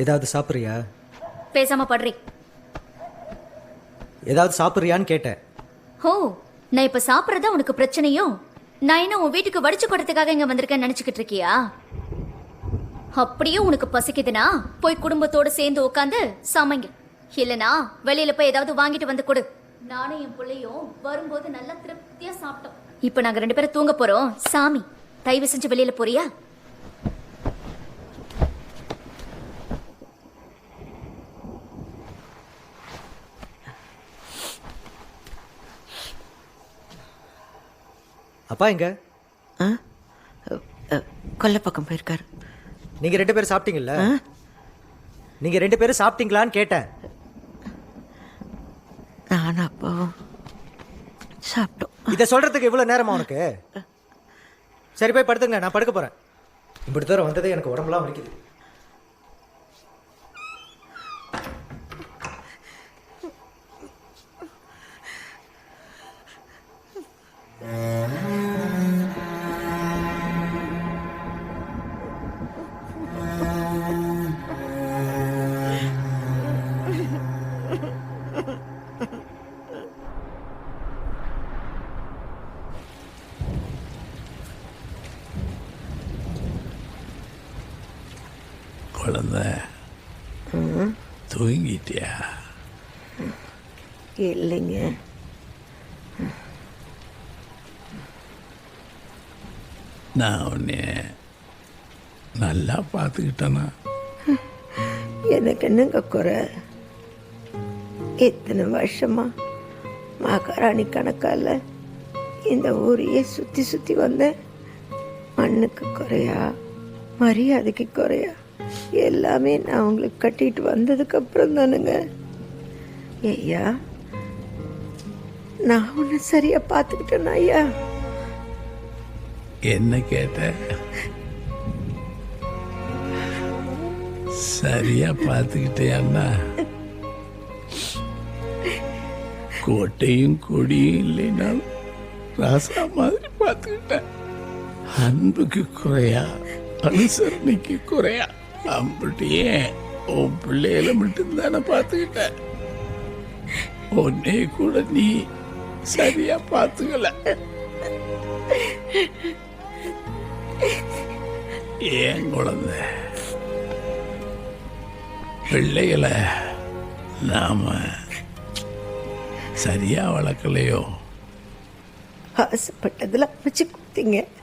ஏதாவது சாப்பிட்றியா? பேசாம படுறி. ஏதாவது சாப்பிட்றியான்னு கேட்டேன். ஓ, நான் இப்ப சாப்பிட்றதா உனக்கு பிரச்சனையோ? நான் என்ன உன் வீட்டுக்கு வடிச்சு கொடுறதுக்காக இங்க வந்திருக்கேன்னு நினைச்சுக்கிட்டு இருக்கியா? அப்படியே உனக்கு பசிக்குதுன்னா போய் குடும்பத்தோட சேர்ந்து உட்காந்து சமைங்க. இல்லனா வெளியில போய் ஏதாவது வாங்கிட்டு வந்து கொடு. நானும் என் பிள்ளையும் வரும்போது நல்லா திருப்தியா சாப்பிட்டோம். இப்ப நாங்க 2 பேரும் தூங்க போறோம். சாமி, தயவு செஞ்சு வெளியில போறியா? அப்பா எங்க? கொல்லை பக்கம் போயிருக்காரு. நீங்க 2 பேரும் சாப்பிட்டீங்கல்ல? நீங்க 2 பேரும் சாப்பிட்டீங்களான்னு கேட்டேன். நான் அப்போ சாப்பிட்டோம். இதை சொல்றதுக்கு இவ்வளவு நேரமா உனக்கு? சரி போய் படுத்துங்க, நான் படுக்க போறேன். இப்படி தூரம் வந்ததே எனக்கு உடம்புலாம் வலிக்குது. குழந்த தூங்கிட்டியா? இல்லைங்க. நான் உன்னை நல்லா பார்த்துக்கிட்டேனா? எனக்கு என்னங்க குறை? இத்தனை வருஷமா மகாராணி கணக்கால இந்த ஊரையே சுற்றி சுற்றி வந்தேன். மண்ணுக்கு குறையா, மரியாதைக்கு குறையா, எல்லாமே நான் உங்களுக்கு கட்டிட்டு வந்ததுக்கு அப்புறம் தானுங்க. ஐயா, நான் உன்னை சரியா பார்த்துக்கிட்டேன் ஐயா. என்ன கேட்ட? சரியா பார்த்துக்கிட்டேன்னா கோட்டையும் கொடியும் இல்லைனாலும் ராசா மாதிரி பார்த்துக்கிட்டேன். அன்புக்கு குறையா, அனுசரணைக்கு குறையா, அப்படியே உன் பிள்ளைகளை மட்டும்தானே பார்த்துக்கிட்ட. உன்னே கூட நீ சரியா பார்த்துக்கல. ஏன் குழந்தை, பிள்ளைகளை நாம சரியா வளர்க்கலையோ? ஆசைப்பட்டதெல்லாம் வச்சு கொடுத்தீங்க.